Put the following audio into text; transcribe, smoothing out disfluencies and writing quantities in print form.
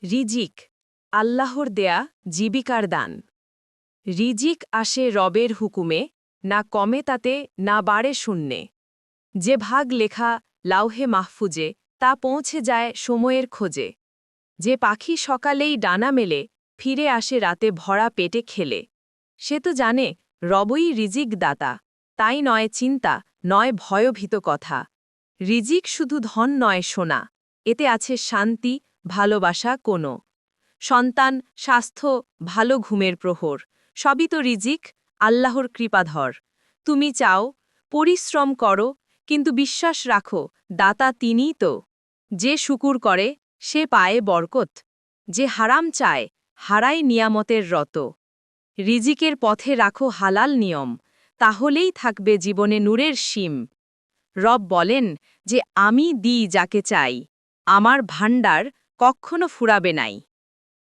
রিজিক আল্লাহর দেয়া জীবিকার দান। রিজিক আসে রবের হুকুমে, না কমে তাতে না বাড়ে শূন্যে। যে ভাগ লেখা লাউহে মাহফুজে তা পৌঁছে যায় সময়ের খোঁজে। যে পাখি সকালেই ডানা মেলে ফিরে আসে রাতে ভরা পেটে খেলে। সে তো জানে রবই রিজিক দাতা, তাই নয় চিন্তা নয় ভয়ভীত কথা। রিজিক শুধু ধন নয় সোনা, এতে আছে শান্তি ভালোবাসা কোনো। সন্তান স্বাস্থ্য ভালো ঘুমের প্রহর সবই তো রিজিক আল্লাহর কৃপাধর। তুমি চাও পরিশ্রম করো, কিন্তু বিশ্বাস রাখো দাতা তিনিই তো। যে শুকুর করে সে পায় বরকত, যে হারাম চায় হারায় নিয়ামতের রত। রিজিকের পথে রাখো হালাল নিয়ম, তাহলেই থাকবে জীবনে নূরের সীম। রব বলেন যে আমি দিই যাকে চাই, আমার ভাণ্ডার কক্ষনো ফুরাবে নাই।